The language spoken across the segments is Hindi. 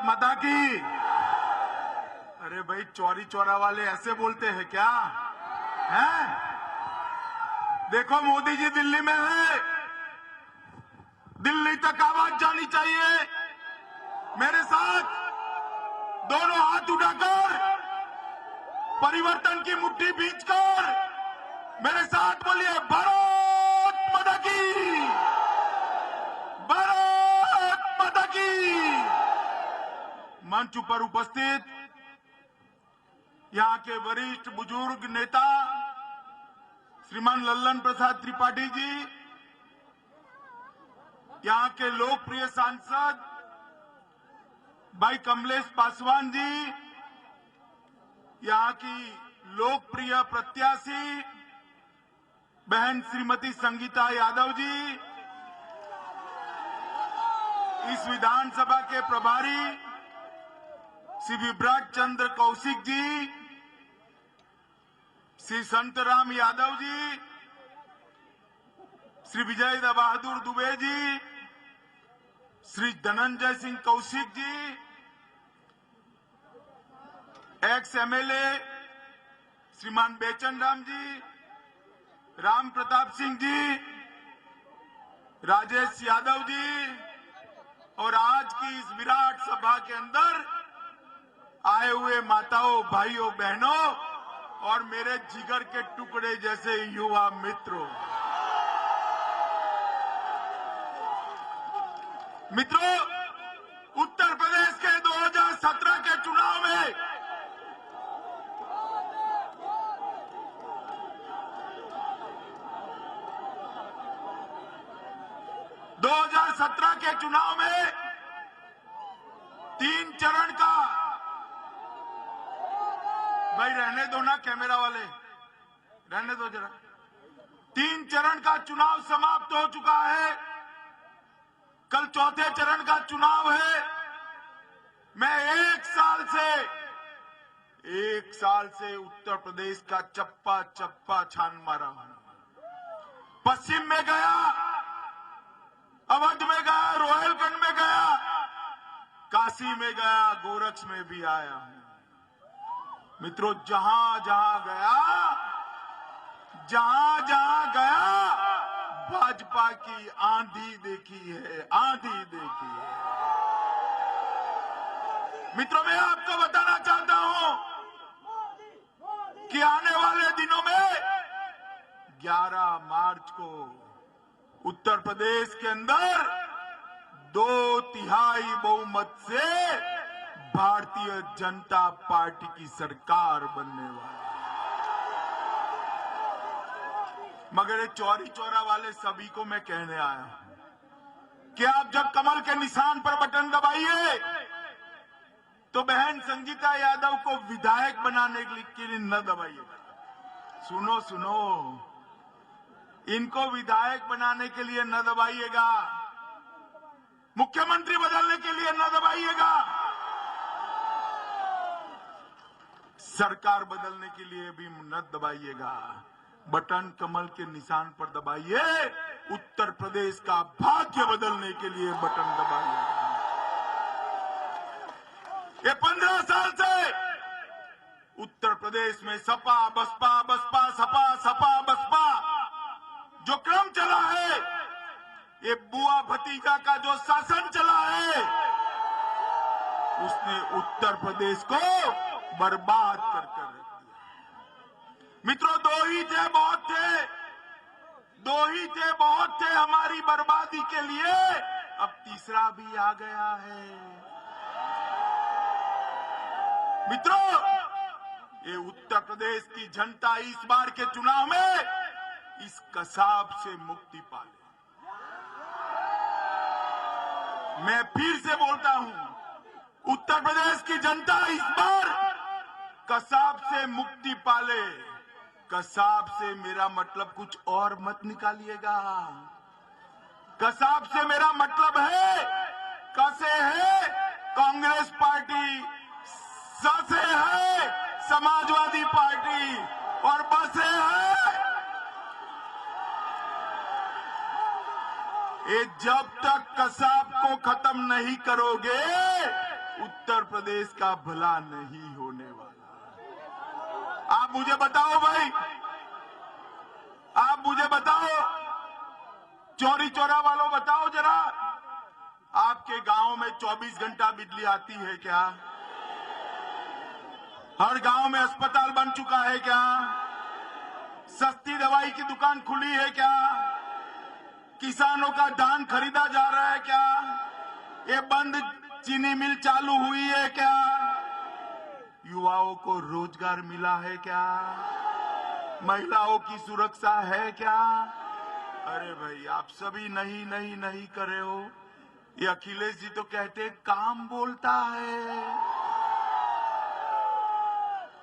माता की। अरे भाई, चौरी चौरा वाले ऐसे बोलते हैं क्या? हैं? देखो मोदी जी दिल्ली में है, दिल्ली तक आवाज जानी चाहिए। मेरे साथ दोनों हाथ उठाकर, परिवर्तन की मुट्ठी भींचकर मेरे साथ बोलिए, भारत माता की, भारत माता की। मंच पर उपस्थित यहाँ के वरिष्ठ बुजुर्ग नेता श्रीमान लल्लन प्रसाद त्रिपाठी जी, यहाँ के लोकप्रिय सांसद भाई कमलेश पासवान जी, यहाँ की लोकप्रिय प्रत्याशी बहन श्रीमती संगीता यादव जी, इस विधानसभा के प्रभारी श्री विभ्राट चंद्र कौशिक जी, श्री संतराम यादव जी, श्री विजय बहादुर दुबे जी, श्री धनंजय सिंह कौशिक जी, एक्स एमएलए श्रीमान बेचन राम जी, राम प्रताप सिंह जी, राजेश यादव जी, और आज की इस विराट सभा के अंदर आए हुए माताओं, भाइयों, बहनों और मेरे जिगर के टुकड़े जैसे युवा मित्रों। मित्रों, उत्तर प्रदेश के 2017 के चुनाव में 2017 के चुनाव में 3 चरण का, भाई रहने दो ना कैमरा वाले, रहने दो जरा। 3 चरण का चुनाव समाप्त हो चुका है, कल चौथे चरण का चुनाव है। मैं एक साल से उत्तर प्रदेश का चप्पा चप्पा छान मारा हूं। पश्चिम में गया, अवध में गया, रोहिलखंड में गया, काशी में गया, गोरक्ष में भी आया हूं। मित्रों, जहां जहां गया भाजपा की आंधी देखी है, आंधी देखी है। मित्रों, मैं आपको बताना चाहता हूं कि आने वाले दिनों में 11 मार्च को उत्तर प्रदेश के अंदर 2/3 बहुमत से भारतीय जनता पार्टी की सरकार बनने वाली है। मगर ये चौरी चौरा वाले सभी को मैं कहने आया हूं कि आप जब कमल के निशान पर बटन दबाइए तो बहन संगीता यादव को विधायक बनाने के लिए न दबाइएगा। सुनो, इनको विधायक बनाने के लिए न दबाइएगा, मुख्यमंत्री बदलने के लिए न दबाइएगा, सरकार बदलने के लिए भी न दबाइएगा। बटन कमल के निशान पर दबाइए, उत्तर प्रदेश का भाग्य बदलने के लिए बटन दबाइएगा। ये 15 साल से उत्तर प्रदेश में सपा बसपा, बसपा सपा, सपा बसपा जो क्रम चला है, ये बुआ भतीजा का जो शासन चला है, उसने उत्तर प्रदेश को बर्बाद कर रख दिया। मित्रों, 2 ही थे बहुत थे हमारी बर्बादी के लिए, अब तीसरा भी आ गया है। मित्रों, ये उत्तर प्रदेश की जनता इस बार के चुनाव में इस कसाब से मुक्ति पाले। मैं फिर से बोलता हूं, उत्तर प्रदेश की जनता इस बार कसाब से मुक्ति पाले। कसाब से मेरा मतलब कुछ और मत निकालिएगा। कसाब से मेरा मतलब है, कसे है कांग्रेस पार्टी, ससे है समाजवादी पार्टी और बसे है। ये जब तक कसाब को खत्म नहीं करोगे, उत्तर प्रदेश का भला नहीं होने वाला। आप मुझे बताओ भाई, आप मुझे बताओ, चौरी चौरा वालों बताओ जरा, आपके गांव में 24 घंटा बिजली आती है क्या? हर गांव में अस्पताल बन चुका है क्या? सस्ती दवाई की दुकान खुली है क्या? किसानों का धान खरीदा जा रहा है क्या? ये बंद चीनी मिल चालू हुई है क्या? युवाओं को रोजगार मिला है क्या? महिलाओं की सुरक्षा है क्या? अरे भाई, आप सभी नहीं नहीं नहीं कर रहे हो। ये अखिलेश जी तो कहते काम बोलता है।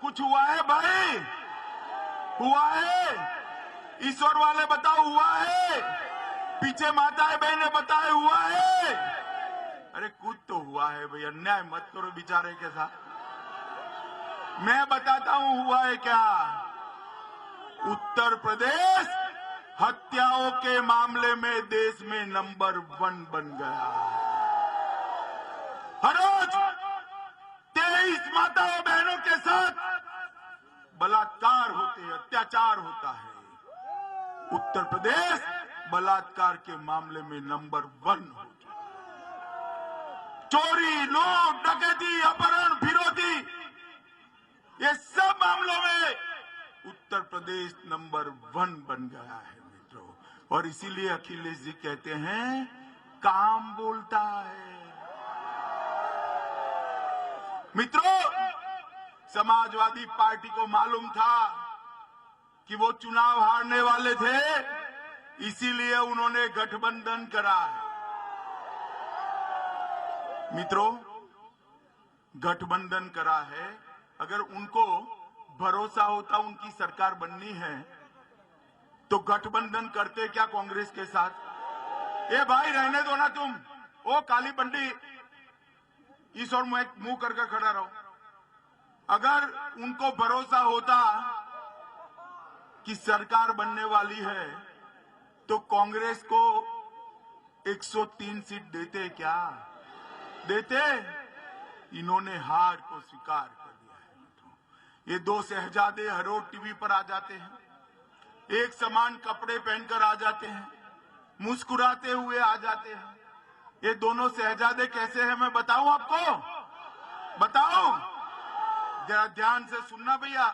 कुछ हुआ है भाई? हुआ है? ईश्वर वाले बताओ, हुआ है? पीछे माताएं बहनें बताए, हुआ है? अरे कुछ तो हुआ है भाई, अन्याय मत करो बेचारे के साथ। मैं बताता हूं हुआ है क्या। उत्तर प्रदेश हत्याओं के मामले में देश में नंबर 1 बन गया। हर रोज 23 माताओं बहनों के साथ बलात्कार होते हैं, अत्याचार होता है। उत्तर प्रदेश बलात्कार के मामले में नंबर 1 हो चुका है। चोरी, लूट, डकैती, अपहरण, फिरौती, ये सब मामलों में उत्तर प्रदेश नंबर 1 बन गया है मित्रों। और इसीलिए अखिलेश जी कहते हैं काम बोलता है। मित्रों, समाजवादी पार्टी को मालूम था कि वो चुनाव हारने वाले थे, इसीलिए उन्होंने गठबंधन करा है। मित्रों, गठबंधन करा है। अगर उनको भरोसा होता उनकी सरकार बननी है तो गठबंधन करते क्या कांग्रेस के साथ? ए भाई रहने दो ना तुम, ओ काली बंडी, इस और मुंह करके खड़ा रहो। अगर उनको भरोसा होता कि सरकार बनने वाली है तो कांग्रेस को 103 सीट देते क्या? देते? इन्होंने हार को स्वीकार कर दिया है। ये 2 शहजादे हर रोज टीवी पर आ जाते हैं, एक समान कपड़े पहनकर आ जाते हैं, मुस्कुराते हुए आ जाते हैं। ये दोनों शहजादे कैसे हैं मैं बताऊं आपको? बताऊं? जरा ध्यान से सुनना भैया।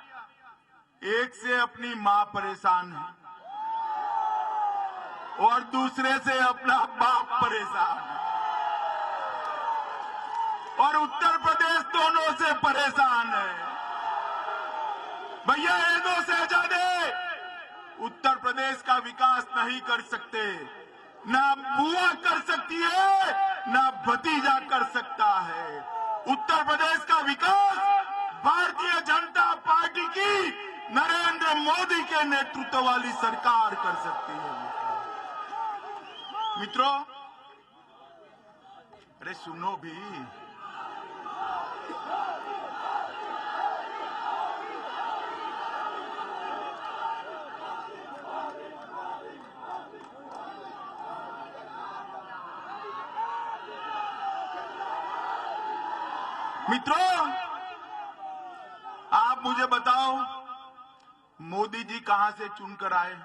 एक से अपनी मां परेशान है और दूसरे से अपना बाप परेशान है, और उत्तर प्रदेश दोनों से परेशान है। भैया ये 2 शहजादे उत्तर प्रदेश का विकास नहीं कर सकते। ना बुआ कर सकती है, ना भतीजा कर सकता है। उत्तर प्रदेश का विकास भारतीय जनता पार्टी की नरेंद्र मोदी के नेतृत्व वाली सरकार कर सकती है। मित्रों, अरे सुनो भी, मित्रों आप मुझे बताओ, मोदी जी कहां से चुनकर आए?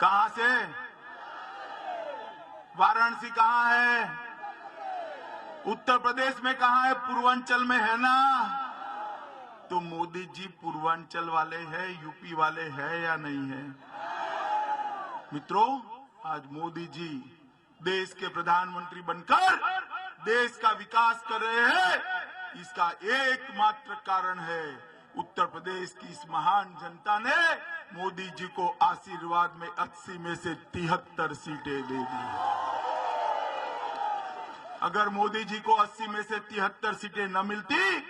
कहां से? वाराणसी कहां है? उत्तर प्रदेश में कहां है? पूर्वांचल में है ना? तो मोदी जी पूर्वांचल वाले हैं, यूपी वाले हैं या नहीं है? मित्रों, आज मोदी जी देश के प्रधानमंत्री बनकर देश का विकास कर रहे हैं। इसका एकमात्र कारण है उत्तर प्रदेश की इस महान जनता ने मोदी जी को आशीर्वाद में 80 में से 73 सीटें दे दी। अगर मोदी जी को 80 में से 73 सीटें न मिलती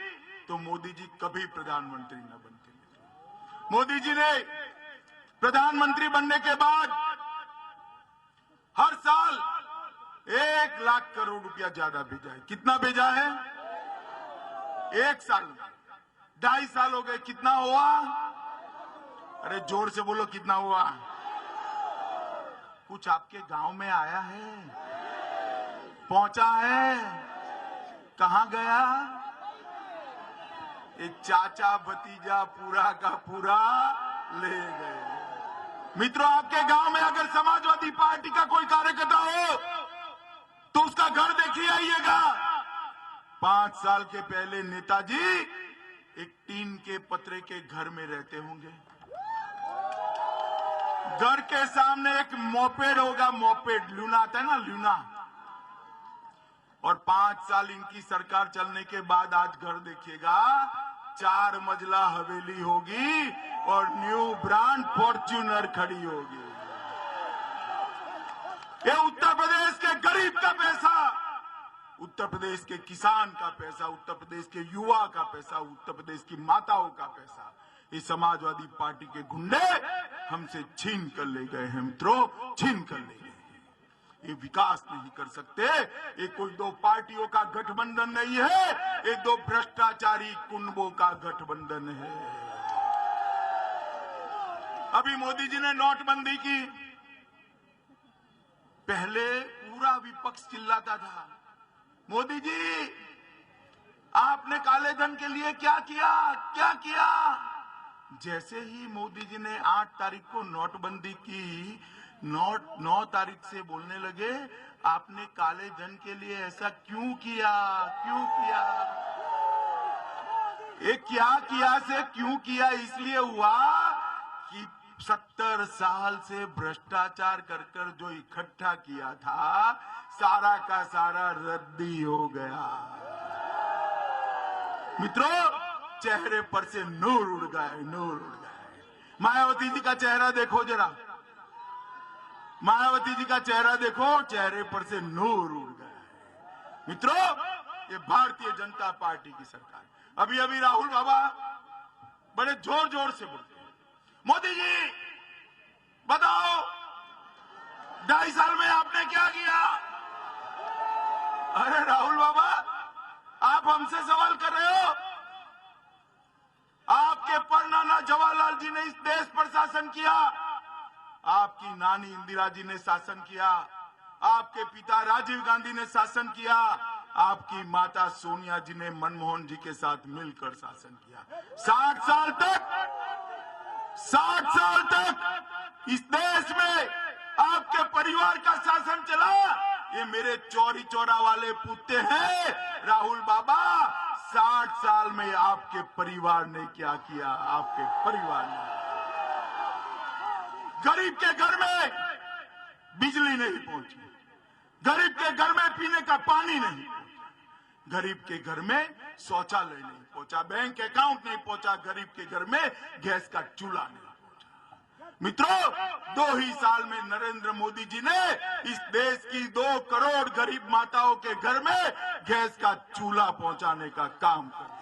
तो मोदी जी कभी प्रधानमंत्री न बनते। मोदी जी ने प्रधानमंत्री बनने के बाद हर साल 1 लाख करोड़ रुपया ज्यादा भेजा है। कितना भेजा है? 1 साल में। 2.5 साल हो गए, कितना हुआ? अरे जोर से बोलो, कितना हुआ? कुछ आपके गांव में आया है? पहुंचा है? कहां गया? एक चाचा भतीजा पूरा का पूरा ले गए। मित्रों, आपके गांव में अगर समाजवादी पार्टी का कोई कार्यकर्ता हो तो उसका घर देखिए आइएगा। 5 साल के पहले नेताजी एक टीन के पतरे के घर में रहते होंगे। घर के सामने एक मोपेड होगा, मोपेड लूना आता है ना, लूना। और 5 साल इनकी सरकार चलने के बाद आज घर देखिएगा, 4 मंजिला हवेली होगी और न्यू ब्रांड फॉर्च्यूनर खड़ी होगी। ये उत्तर प्रदेश के गरीब का पैसा, उत्तर प्रदेश के किसान का पैसा, उत्तर प्रदेश के युवा का पैसा, उत्तर प्रदेश की माताओं का पैसा ये समाजवादी पार्टी के गुंडे हमसे छीन कर ले गए हैं। मित्रों, छीन कर ले गए हैं। ये विकास नहीं कर सकते। ये कोई 2 पार्टियों का गठबंधन नहीं है, ये 2 भ्रष्टाचारी कुंबों का गठबंधन है। अभी मोदी जी ने नोटबंदी की, पहले पूरा विपक्ष चिल्लाता था, मोदी जी आपने काले धन के लिए क्या किया, क्या किया। जैसे ही मोदी जी ने 8 तारीख को नोटबंदी की, 9 तारीख से बोलने लगे आपने काले धन के लिए ऐसा क्यों किया, क्यों किया। ये क्या किया से क्यों किया इसलिए हुआ कि 70 साल से भ्रष्टाचार कर कर जो इकट्ठा किया था सारा का सारा रद्दी हो गया। मित्रों, चेहरे पर से नूर उड़ गए, नूर उड़ गए। मायावती जी का चेहरा देखो जरा, मायावती जी का चेहरा देखो, चेहरे पर से नूर उड़ गए। मित्रों, ये भारतीय जनता पार्टी की सरकार। अभी अभी राहुल बाबा बड़े जोर जोर से बोलते हैं, मोदी जी बताओ 2.5 साल में आपने क्या किया। अरे राहुल बाबा, आप हमसे सवाल कर रहे हो? आपके परनाना जवाहरलाल जी ने इस देश पर शासन किया, आपकी नानी इंदिरा जी ने शासन किया, आपके पिता राजीव गांधी ने शासन किया, आपकी माता सोनिया जी ने मनमोहन जी के साथ मिलकर शासन किया। 60 साल तक इस देश में आपके परिवार का शासन चला। ये मेरे चौरी चौरा वाले पुत्ते हैं राहुल बाबा। 60 साल में आपके परिवार ने क्या किया, आपके परिवार ने। गरीब के घर में बिजली नहीं पहुंची, गरीब के घर में पीने का पानी नहीं पहुंचा, गरीब के घर में शौचालय नहीं पहुंचा, बैंक अकाउंट नहीं पहुंचा, गरीब के घर में गैस का चूल्हा नहीं पहुंचा। मित्रों, 2 ही साल में नरेंद्र मोदी जी ने इस देश की 2 करोड़ गरीब माताओं के घर में गैस का चूल्हा पहुंचाने का काम कर दिया।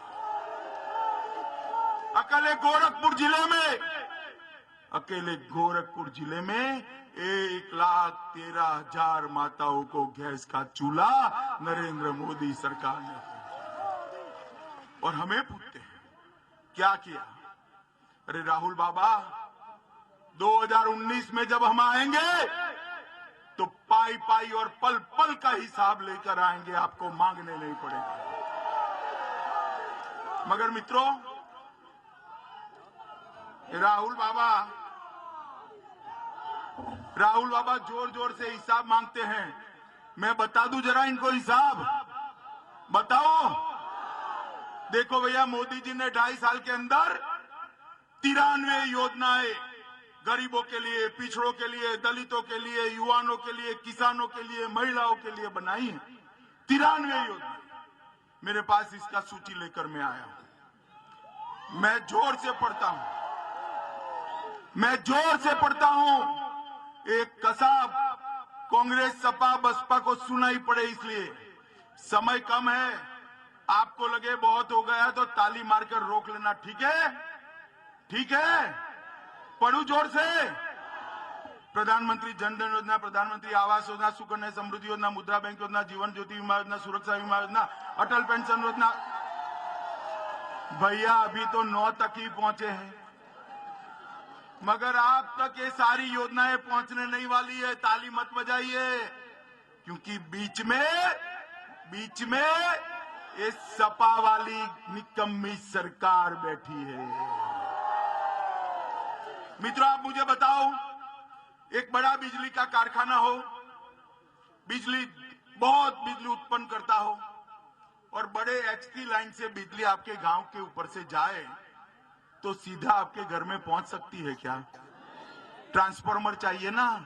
अकेले गोरखपुर जिले में 1,13,000 माताओं को गैस का चूल्हा नरेंद्र मोदी सरकार ने दिया। और हमें पूछते हैं क्या किया। अरे राहुल बाबा, 2019 में जब हम आएंगे तो पाई पाई और पल पल का हिसाब लेकर आएंगे, आपको मांगने नहीं पड़ेगा। मगर मित्रों, राहुल बाबा जोर जोर से हिसाब मांगते हैं। मैं बता दूं जरा इनको हिसाब, बताओ। देखो भैया, मोदी जी ने 2.5 साल के अंदर 93 योजनाएं गरीबों के लिए, पिछड़ों के लिए, दलितों के लिए, युवाओं के लिए, किसानों के लिए, महिलाओं के लिए बनाई है। 93 योजना मेरे पास इसका सूची लेकर मैं आया हूं। मैं जोर से पढ़ता हूं। एक कसाब कांग्रेस, सपा, बसपा को सुनाई पड़े, इसलिए समय कम है। आपको लगे बहुत हो गया तो ताली मारकर रोक लेना, ठीक है? ठीक है, पढ़ू जोर से। प्रधानमंत्री जन धन योजना, प्रधानमंत्री आवास योजना, सुकन्या समृद्धि योजना, मुद्रा बैंक योजना, जीवन ज्योति बीमा योजना, सुरक्षा बीमा योजना, अटल पेंशन योजना। भैया अभी तो 9 तक ही पहुंचे हैं, मगर आप तक ये सारी योजनाएं पहुंचने नहीं वाली है। ताली मत बजाइए, क्योंकि बीच में ये सपा वाली निकम्मी सरकार बैठी है। मित्रों, आप मुझे बताओ, एक बड़ा बिजली का कारखाना हो, बहुत बिजली उत्पन्न करता हो और बड़े एचटी लाइन से बिजली आपके गांव के ऊपर से जाए तो सीधा आपके घर में पहुंच सकती है क्या? ट्रांसफार्मर चाहिए ना,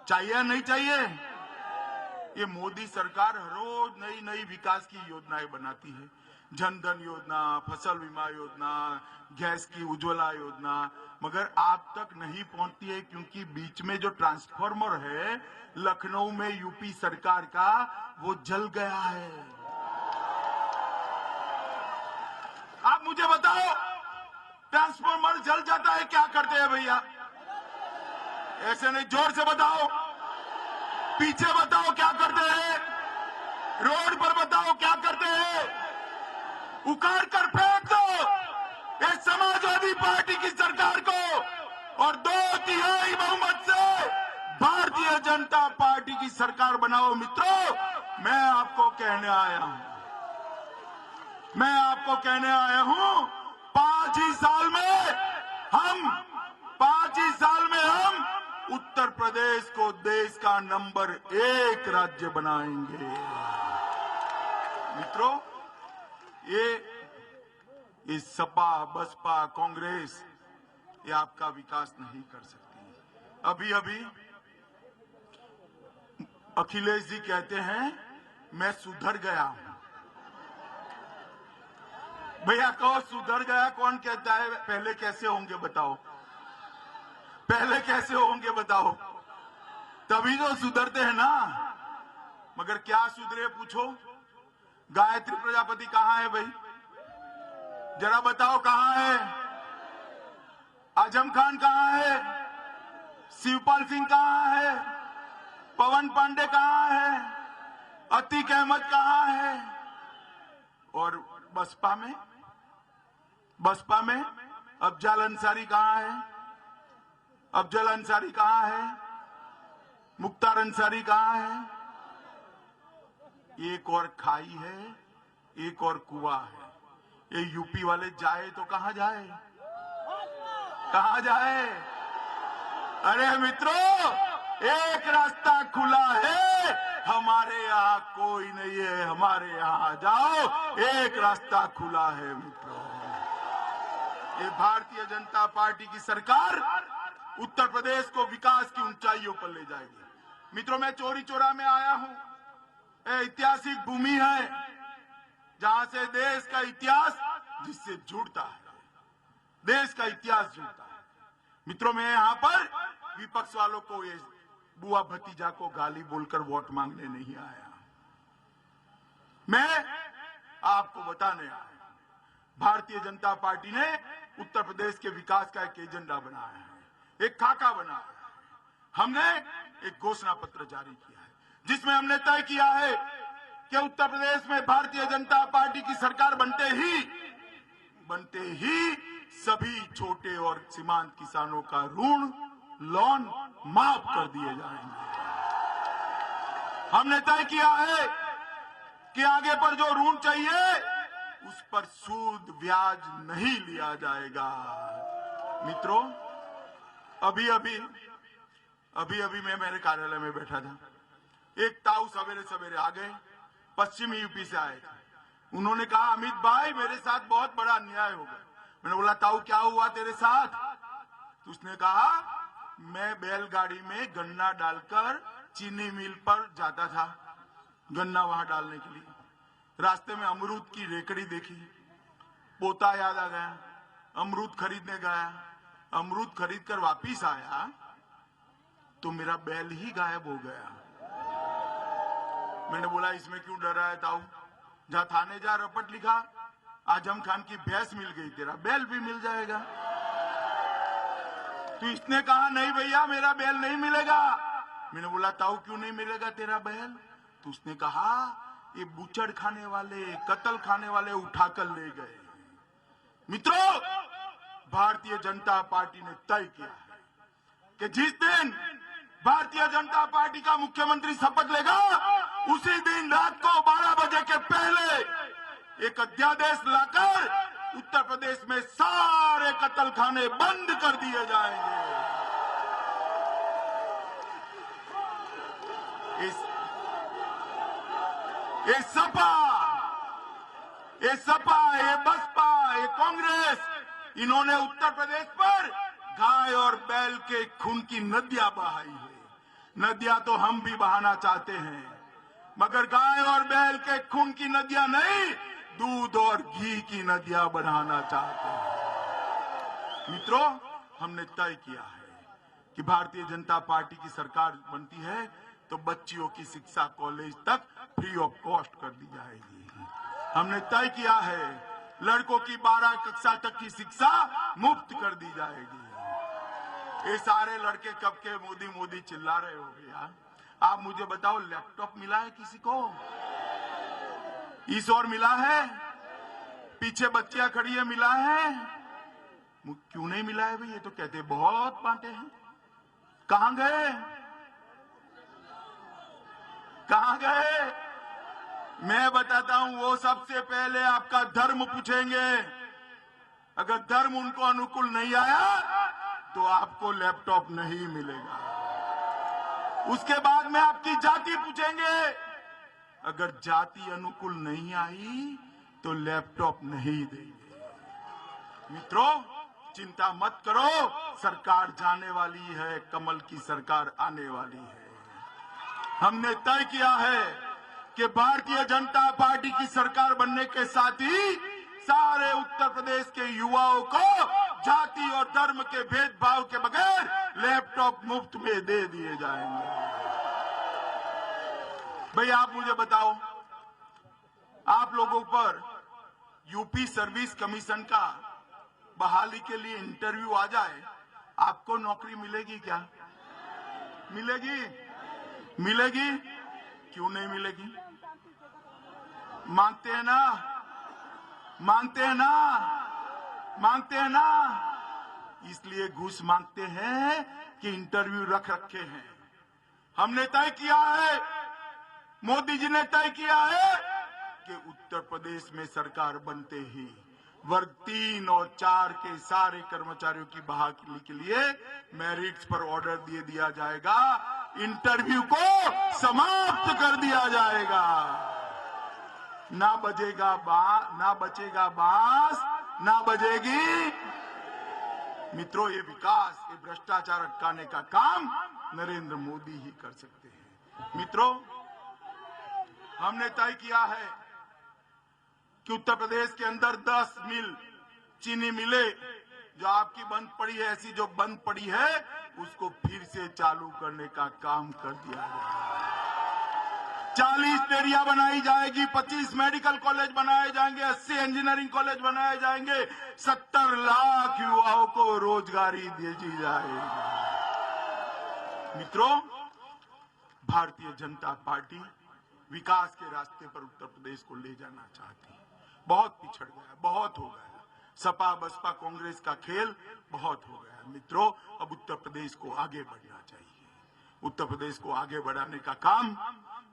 चाहिए या नहीं चाहिए? ये मोदी सरकार हर रोज नई नई विकास की योजनाएं बनाती है, जन धन योजना, फसल बीमा योजना, गैस की उज्ज्वला योजना, मगर आप तक नहीं पहुंचती है क्योंकि बीच में जो ट्रांसफार्मर है लखनऊ में यूपी सरकार का, वो जल गया है। आप मुझे बताओ, ट्रांसफार्मर जल जाता है, क्या करते हैं भैया? ऐसे नहीं, जोर से बताओ, पीछे बताओ क्या करते हैं, रोड पर बताओ क्या करते हैं, उखाड़ कर फेंक दो इस समाजवादी पार्टी की सरकार को और 2/3 बहुमत से भारतीय जनता पार्टी की सरकार बनाओ। मित्रों, मैं आपको कहने आया हूं, 5 ही साल में हम उत्तर प्रदेश को देश का नंबर 1 राज्य बनाएंगे। मित्रों, ये सपा, बसपा, कांग्रेस ये आपका विकास नहीं कर सकती। अभी अखिलेश जी कहते हैं मैं सुधर गया हूं। भैया कहो सुधर गया, कौन कहता है? पहले कैसे होंगे बताओ, पहले कैसे होंगे बताओ, तभी तो सुधरते हैं ना। मगर क्या सुधरे पूछो? गायत्री प्रजापति कहां है भाई? जरा बताओ कहां है? आजम खान कहां है? शिवपाल सिंह कहां है? पवन पांडे कहां है? अतीक अहमद कहां है? और बसपा में अफजल अंसारी कहां है? अफजल अंसारी कहां है? मुख्तार अंसारी कहां है? एक और खाई है, एक और कुआं है। ये यूपी वाले जाए तो कहां जाए? कहां जाए? अरे मित्रों, एक रास्ता खुला है, हमारे यहाँ कोई नहीं है, हमारे यहाँ जाओ, एक रास्ता खुला है। मित्रों, ये भारतीय जनता पार्टी की सरकार उत्तर प्रदेश को विकास की ऊंचाइयों पर ले जाएगी। मित्रों, मैं चौरी चौरा में आया हूं, ऐतिहासिक भूमि है जहां से देश का इतिहास जिससे जुड़ता है, देश का इतिहास जुड़ता है। मित्रों, मैं यहां पर विपक्ष वालों को, ये बुआ भतीजा को गाली बोलकर वोट मांगने नहीं आया, मैं आपको बताने आया। भारतीय जनता पार्टी ने उत्तर प्रदेश के विकास का एक एजेंडा बनाया है, एक खाका बनाया है। हमने एक घोषणा पत्र जारी किया है जिसमें हमने तय किया है कि उत्तर प्रदेश में भारतीय जनता पार्टी की सरकार बनते ही सभी छोटे और सीमांत किसानों का ऋण, लोन माफ कर दिए जाएंगे। हमने तय किया है कि आगे पर जो ऋण चाहिए उस पर सूद ब्याज नहीं लिया जाएगा। मित्रों, अभी मैं मेरे कार्यालय में बैठा था, एक ताऊ सवेरे सवेरे आ गए, पश्चिमी यूपी से आए थे। उन्होंने कहा अमित भाई मेरे साथ बहुत बड़ा अन्याय हो गया। मैंने बोला ताऊ क्या हुआ तेरे साथ? तो उसने कहा मैं बैलगाड़ी में गन्ना डालकर चीनी मिल पर जाता था, गन्ना वहां डालने के लिए। रास्ते में अमरूद की रेकड़ी देखी, पोता याद आ गया, अमरूद खरीदने गया। अमरूद खरीद कर वापिस आया तो मेरा बैल ही गायब हो गया। मैंने बोला इसमें क्यों डर रहा है ताऊ? जहां थाने जा रपट लिखा, आजम खान की भैंस मिल गई, तेरा बैल भी मिल जाएगा। तो इसने कहा नहीं भैया मेरा बैल नहीं मिलेगा। मैंने बोला ताऊ क्यों नहीं मिलेगा तेरा बैल? तो उसने कहा ये बूचड़ खाने वाले, कत्ल खाने वाले उठाकर ले गए। मित्रों, भारतीय जनता पार्टी ने तय किया है कि जिस दिन भारतीय जनता पार्टी का मुख्यमंत्री शपथ लेगा एक अध्यादेश लाकर उत्तर प्रदेश में सारे कत्ल खाने बंद कर दिए जाएंगे। ये सपा, ये बसपा, ये कांग्रेस, इन्होंने उत्तर प्रदेश पर गाय और बैल के खून की नदियां बहाई है। नदियां तो हम भी बहाना चाहते हैं, मगर गाय और बैल के खून की नदियां नहीं, दूध और घी की नदियां बनाना चाहते हैं। मित्रों, हमने तय किया है कि भारतीय जनता पार्टी की सरकार बनती है तो बच्चियों की शिक्षा कॉलेज तक फ्री ऑफ कॉस्ट कर दी जाएगी। हमने तय किया है लड़कों की 12 कक्षा तक की शिक्षा मुफ्त कर दी जाएगी। ये सारे लड़के कब के मोदी मोदी चिल्ला रहे हो भैया? आप मुझे बताओ, लैपटॉप मिला है किसी को? इस और मिला है? पीछे बच्चियां खड़ी है, मिला है? क्यों नहीं मिला है भाई? ये तो कहते बहुत बांटे हैं। कहां गए? कहां गए? मैं बताता हूं, वो सबसे पहले आपका धर्म पूछेंगे। अगर धर्म उनको अनुकूल नहीं आया तो आपको लैपटॉप नहीं मिलेगा। उसके बाद में आपकी जाति पूछेंगे। अगर जाति अनुकूल नहीं आई तो लैपटॉप नहीं देंगे। मित्रों, चिंता मत करो, सरकार जाने वाली है, कमल की सरकार आने वाली है। हमने तय किया है कि भारतीय जनता पार्टी की सरकार बनने के साथ ही सारे उत्तर प्रदेश के युवाओं को जाति और धर्म के भेदभाव के बगैर लैपटॉप मुफ्त में दे दिए जाएंगे। भाई आप मुझे बताओ, आप लोगों पर यूपी सर्विस कमीशन का बहाली के लिए इंटरव्यू आ जाए, आपको नौकरी मिलेगी क्या? मिलेगी? मिलेगी? क्यों नहीं मिलेगी? मांगते हैं ना, मांगते हैं ना, मांगते हैं ना। इसलिए घूस मांगते हैं कि इंटरव्यू रख रखे हैं। हमने तय किया है, मोदी जी ने तय किया है कि उत्तर प्रदेश में सरकार बनते ही वर्ग 3 और 4 के सारे कर्मचारियों की बहाली के लिए मेरिट्स पर ऑर्डर दे दिया जाएगा। इंटरव्यू को समाप्त कर दिया जाएगा। ना बजेगा ना बचेगा बांस, ना बजेगी। मित्रों, ये विकास, ये भ्रष्टाचार अटकाने का काम नरेंद्र मोदी ही कर सकते हैं। मित्रों, हमने तय किया है कि उत्तर प्रदेश के अंदर 10 मिल चीनी मिले जो आपकी बंद पड़ी है, ऐसी जो बंद पड़ी है उसको फिर से चालू करने का काम कर दिया जाएगा। 40 डेयरियां बनाई जाएगी, 25 मेडिकल कॉलेज बनाए जाएंगे, 80 इंजीनियरिंग कॉलेज बनाए जाएंगे, 70 लाख युवाओं को रोजगारी दी जाएगी। मित्रों, भारतीय जनता पार्टी विकास के रास्ते पर उत्तर प्रदेश को ले जाना चाहती है। बहुत पिछड़ गया, बहुत हो गया। सपा बसपा कांग्रेस का खेल बहुत हो गया। मित्रों, अब उत्तर प्रदेश को आगे बढ़ना चाहिए। उत्तर प्रदेश को आगे बढ़ाने का काम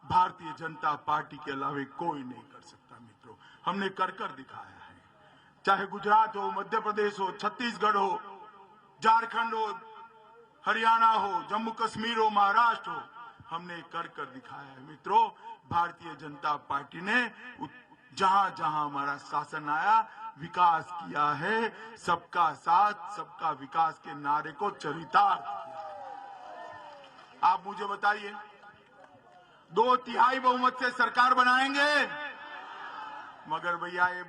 भारतीय जनता पार्टी के अलावा कोई नहीं कर सकता। मित्रों, हमने कर दिखाया है। चाहे गुजरात हो, मध्य प्रदेश हो, छत्तीसगढ़ हो, झारखंड हो, हरियाणा हो, जम्मू कश्मीर हो, महाराष्ट्र हो, हमने कर दिखाया है। मित्रों, भारतीय जनता पार्टी ने जहां जहां हमारा शासन आया विकास किया है। सबका साथ सबका विकास के नारे को चरितार्थ किया। आप मुझे बताइए, 2/3 बहुमत से सरकार बनाएंगे, मगर भैया ये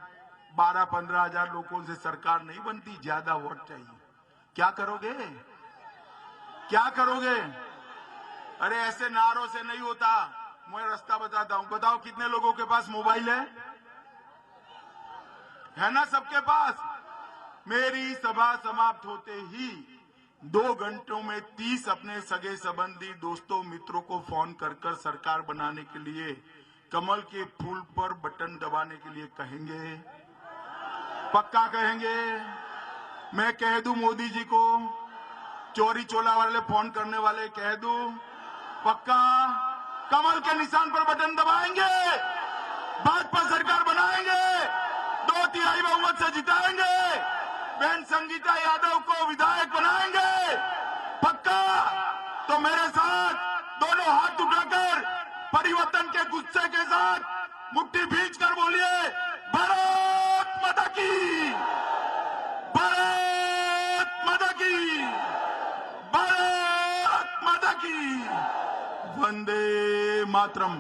12-15 हजार लोगों से सरकार नहीं बनती, ज्यादा वोट चाहिए। क्या करोगे? क्या करोगे? अरे ऐसे नारों से नहीं होता। मैं रास्ता बताता हूं। बताओ कितने लोगों के पास मोबाइल है ना? सबके पास। मेरी सभा समाप्त होते ही 2 घंटों में 30 अपने सगे संबंधी दोस्तों मित्रों को फोन कर सरकार बनाने के लिए, कमल के फूल पर बटन दबाने के लिए कहेंगे। पक्का कहेंगे? मैं कह दूं मोदी जी को, चोरी चोला वाले फोन करने वाले कह दूं, पक्का कमल के निशान पर बटन दबाएंगे? भाजपा सरकार बनाएंगे, 2/3 बहुमत से जिताएंगे, बहन संगीता यादव को विधायक बनाएंगे पक्का। तो मेरे साथ दोनों हाथ उठाकर परिवर्तन के गुस्से के साथ मुट्ठी भींच कर बोलिए, भारत माता की, भारत माता की, भारत माता की, वंदे मातरम।